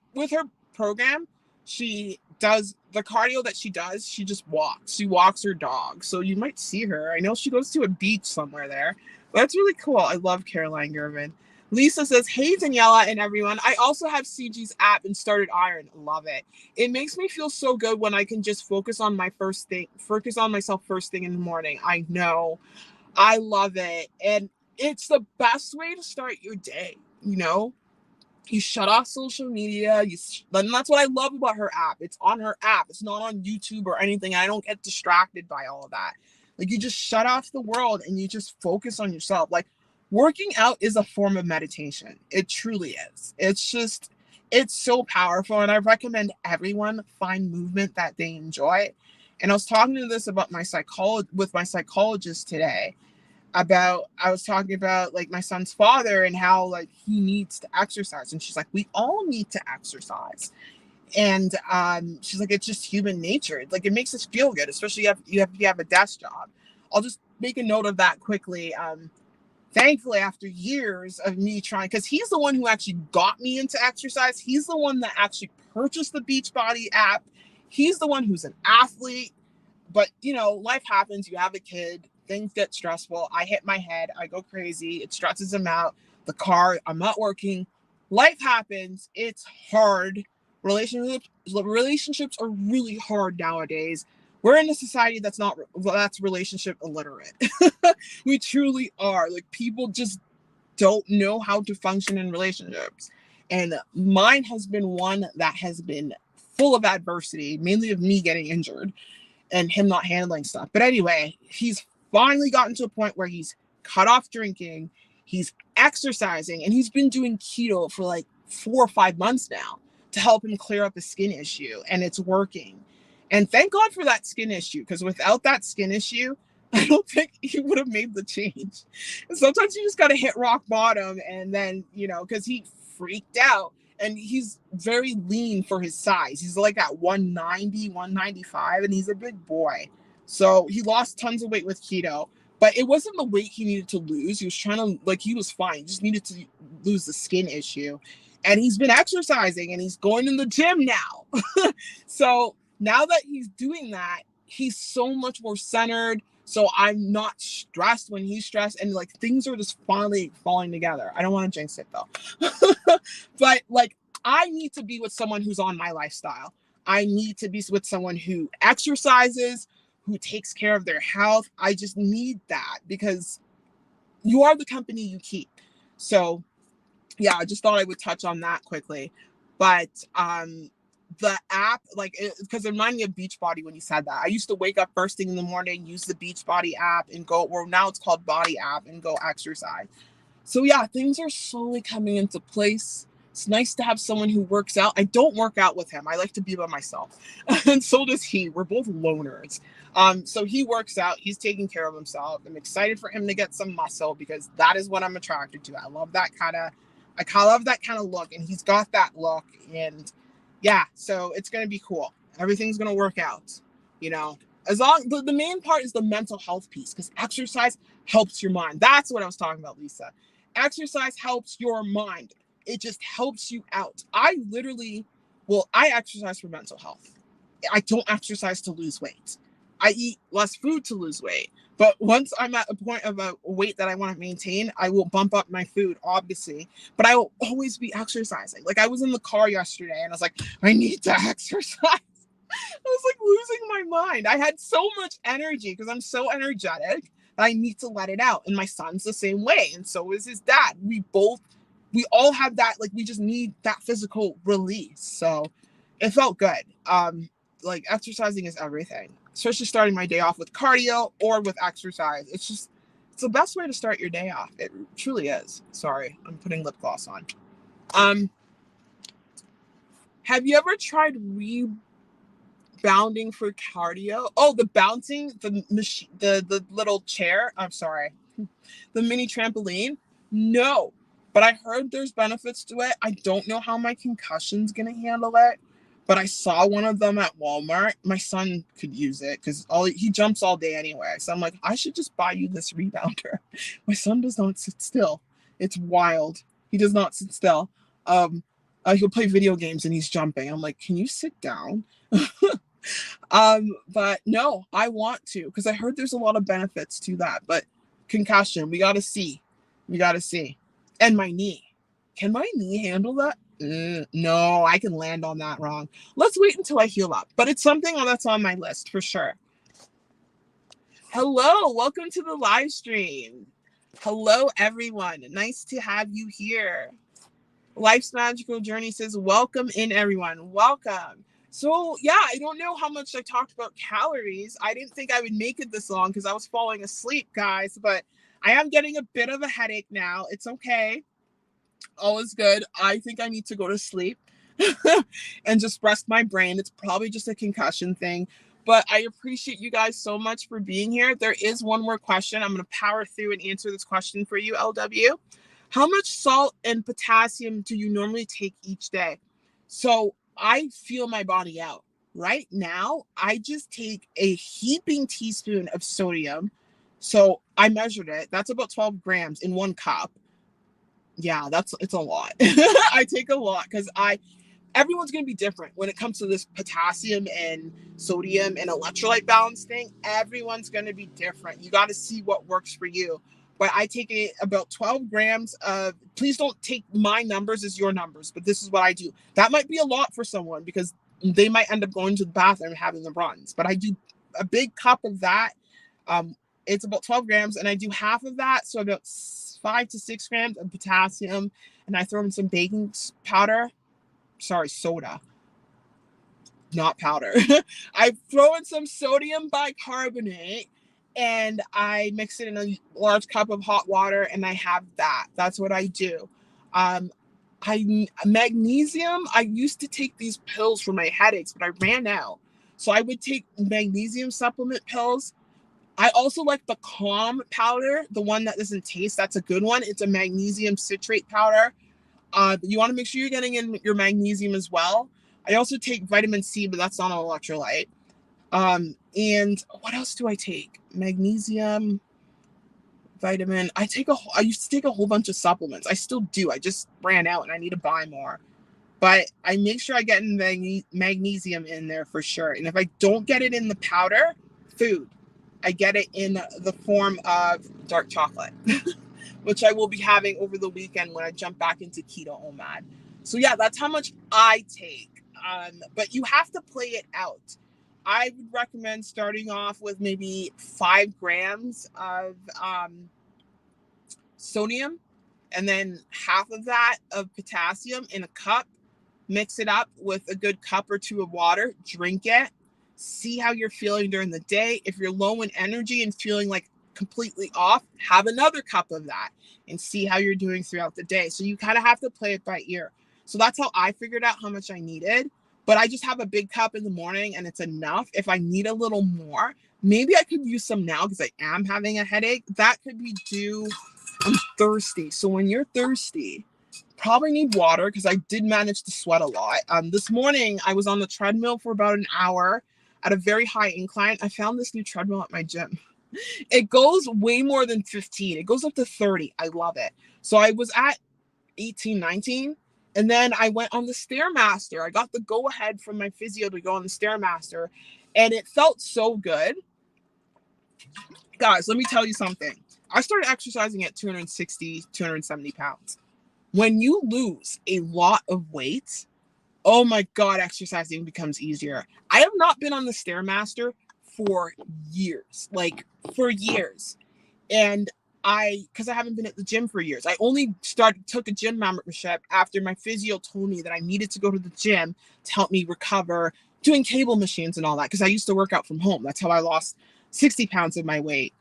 program, she does the cardio that she does, she just walks. She walks her dog. So you might see her. I know she goes to a beach somewhere there. But that's really cool. I love Caroline Gervin. Lisa says, "Hey Daniela and everyone. I also have CG's app and started Iron. Love it. It makes me feel so good when I can just focus on myself first thing in the morning. I know. I love it. And it's the best way to start your day, you know? You shut off social media. And that's what I love about her app. It's on her app. It's not on YouTube or anything. I don't get distracted by all of that. Like you just shut off the world and you just focus on yourself. Like working out is a form of meditation. It truly is. It's so powerful. And I recommend everyone find movement that they enjoy. And I was talking to this about with my psychologist today about I was talking about like my son's father and how like he needs to exercise, and she's like, we all need to exercise. And she's like, it's just human nature. Like it makes us feel good, especially if you have a desk job. I'll just make a note of that quickly. Thankfully, after years of me trying, because he's the one who actually got me into exercise. He's the one that actually purchased the Beachbody app. He's the one who's an athlete. But you know, life happens. You have a kid, things get stressful. I hit my head, I go crazy, it stresses him out. The car, I'm not working. Life happens. It's hard. Relationships are really hard nowadays. We're in a society that's relationship illiterate. We truly are. Like people just don't know how to function in relationships. And mine has been one that has been full of adversity, mainly of me getting injured and him not handling stuff. But anyway, he's finally gotten to a point where he's cut off drinking, he's exercising, and he's been doing keto for like 4 or 5 months now to help him clear up a skin issue, and it's working. And thank God for that skin issue, because without that skin issue, I don't think he would have made the change. And sometimes you just got to hit rock bottom, and then, you know, because he freaked out and he's very lean for his size. He's like at 190, 195, and he's a big boy. So he lost tons of weight with keto, but it wasn't the weight he needed to lose. He was trying to, like, he was fine. He just needed to lose the skin issue. And he's been exercising and he's going in the gym now. So now that he's doing that, he's so much more centered. So I'm not stressed when he's stressed, and like things are just finally falling together. I don't want to jinx it though. But like I need to be with someone who's on my lifestyle. I need to be with someone who exercises, who takes care of their health. I just need that because you are the company you keep. So yeah, I just thought I would touch on that quickly. But the app, like, because it reminded me of Beachbody when you said that. I used to wake up first thing in the morning, use the Beachbody app and go, or now it's called Body app, and go exercise. So yeah, things are slowly coming into place. It's nice to have someone who works out. I don't work out with him. I like to be by myself. And so does he. We're both loners. So he works out. He's taking care of himself. I'm excited for him to get some muscle because that is what I'm attracted to. I love that kind of I kind of love that kind of look, and he's got that look, and yeah, so it's gonna be cool. Everything's gonna work out, you know. As long the main part is the mental health piece, because exercise helps your mind. That's what I was talking about, Lisa. Exercise helps your mind. It just helps you out. I literally, well, I exercise for mental health. I don't exercise to lose weight. I eat less food to lose weight. But once I'm at a point of a weight that I want to maintain, I will bump up my food, obviously. But I will always be exercising. Like I was in the car yesterday and I was like, I need to exercise. I was like losing my mind. I had so much energy because I'm so energetic that I need to let it out. And my son's the same way. And so is his dad. We all have that, like we just need that physical release. So it felt good. Like exercising is everything, especially starting my day off with cardio or with exercise. It's the best way to start your day off. It truly is. Sorry, I'm putting lip gloss on. Have you ever tried rebounding for cardio? Oh, the bouncing, the machine, the little chair. I'm sorry, the mini trampoline. No, but I heard there's benefits to it. I don't know how my concussion's gonna handle it, but I saw one of them at Walmart. My son could use it because he jumps all day anyway. So I'm like, I should just buy you this rebounder. My son does not sit still. It's wild. He does not sit still. He'll play video games and he's jumping. I'm like, can you sit down? But no, I want to because I heard there's a lot of benefits to that. But concussion, we gotta see. We gotta see. And my knee. Can my knee handle that? No, I can land on that wrong. Let's wait until I heal up. But it's something that's on my list for sure. Hello, welcome to the live stream. Hello, everyone. Nice to have you here. Life's Magical Journey says, welcome in, everyone. Welcome. So, yeah, I don't know how much I talked about calories. I didn't think I would make it this long because I was falling asleep, guys. But I am getting a bit of a headache now. It's okay. All is good. I think I need to go to sleep and just rest my brain. It's probably just a concussion thing. But I appreciate you guys so much for being here. There is one more question. I'm going to power through and answer this question for you, LW. How much salt and potassium do you normally take each day? So I feel my body out. Right now, I just take a heaping teaspoon of sodium. So I measured it. That's about 12 grams in 1 cup. Yeah, it's a lot. I take a lot because everyone's going to be different when it comes to this potassium and sodium and electrolyte balance thing. Everyone's going to be different. You got to see what works for you. But I take about 12 grams of, please don't take my numbers as your numbers, but this is what I do. That might be a lot for someone because they might end up going to the bathroom and having the runs. But I do a big cup of that. It's about 12 grams, and I do half of that, so about 5 to 6 grams of potassium, and I throw in some baking powder. Sorry, soda, not powder. I throw in some sodium bicarbonate, and I mix it in a large cup of hot water, and I have that. That's what I do. Magnesium, I used to take these pills for my headaches, but I ran out. So I would take magnesium supplement pills. I also like the Calm powder, the one that doesn't taste. That's a good one. It's a magnesium citrate powder. You want to make sure you're getting in your magnesium as well. I also take vitamin C, but that's not an electrolyte. And what else do I take? Magnesium, vitamin. I used to take a whole bunch of supplements. I still do. I just ran out and I need to buy more. But I make sure I get in magnesium in there for sure. And if I don't get it in the powder, food. I get it in the form of dark chocolate, which I will be having over the weekend when I jump back into keto OMAD. So yeah, that's how much I take. But you have to play it out. I would recommend starting off with maybe 5 grams of sodium and then half of that of potassium in a cup. Mix it up with a good cup or 2 of water. Drink it. See how you're feeling during the day. If you're low in energy and feeling like completely off, have another cup of that and see how you're doing throughout the day. So you kind of have to play it by ear. So that's how I figured out how much I needed. But I just have a big cup in the morning and it's enough. If I need a little more, maybe I could use some now because I am having a headache. That could be due. I'm thirsty. So when you're thirsty, Probably need water because I did manage to sweat a lot. This morning I was on the treadmill for about an hour at a very high incline. I found this new treadmill at my gym. It goes way more than 15. It goes up to 30. I love it. So I was at 18, 19. And then I went on the Stairmaster. I got the go ahead from my physio to go on the Stairmaster. And it felt so good. Guys, let me tell you something. I started exercising at 260, 270 pounds. When you lose a lot of weight, oh my God, exercising becomes easier. I have not been on the Stairmaster for years, like for years. And because I haven't been at the gym for years, I only took a gym membership after my physio told me that I needed to go to the gym to help me recover doing cable machines and all that. Because I used to work out from home. That's how I lost 60 pounds of my weight.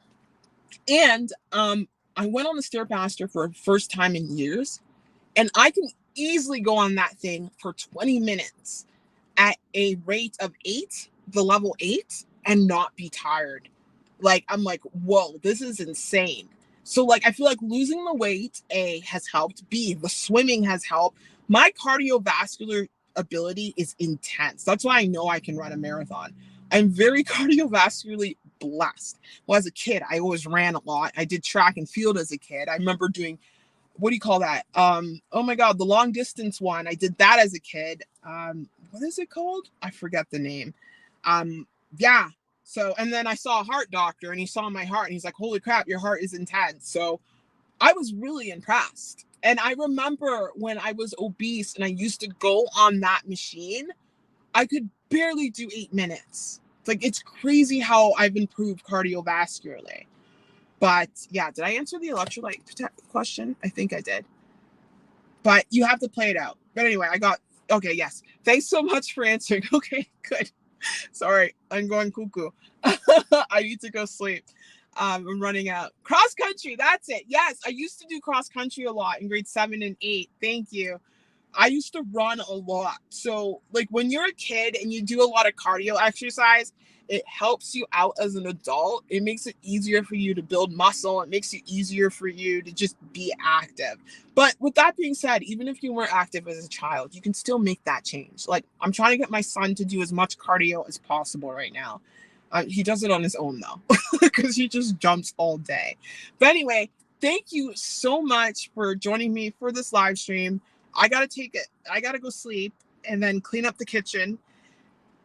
And I went on the Stairmaster for the first time in years. And I can easily go on that thing for 20 minutes at a rate of 8, the level 8, and not be tired. Like, I'm like, whoa, this is insane. So, like, I feel like losing the weight, A, has helped. B, the swimming has helped. My cardiovascular ability is intense. That's why I know I can run a marathon. I'm very cardiovascularly blessed. Well, as a kid, I always ran a lot. I did track and field as a kid. I remember doing, what do you call that? Oh my God, the long distance one. I did that as a kid. What is it called? I forget the name. Yeah. So, and then I saw a heart doctor and he saw my heart and he's like, holy crap, your heart is intense. So I was really impressed. And I remember when I was obese and I used to go on that machine, I could barely do 8 minutes. It's like, it's crazy how I've improved cardiovascularly. But yeah, did I answer the electrolyte question? I think I did. But you have to play it out. But anyway, okay, yes. Thanks so much for answering. Okay, good. Sorry, I'm going cuckoo. I need to go sleep. I'm running out. Cross country, that's it. Yes, I used to do cross country a lot in grade 7 and 8. Thank you. I used to run a lot. So, like, when you're a kid and you do a lot of cardio exercise, it helps you out as an adult. It makes it easier for you to build muscle. It makes it easier for you to just be active. But with that being said, even if you weren't active as a child, you can still make that change. Like, I'm trying to get my son to do as much cardio as possible right now. He does it on his own, though, because he just jumps all day. But anyway, thank you so much for joining me for this live stream. I got to go sleep and then clean up the kitchen.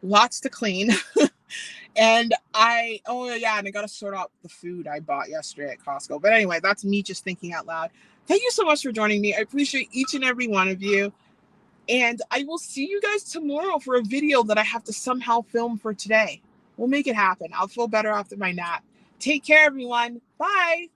Lots to clean. And I got to sort out the food I bought yesterday at Costco. But anyway, that's me just thinking out loud. Thank you so much for joining me. I appreciate each and every one of you. And I will see you guys tomorrow for a video that I have to somehow film for today. We'll make it happen. I'll feel better after my nap. Take care, everyone. Bye.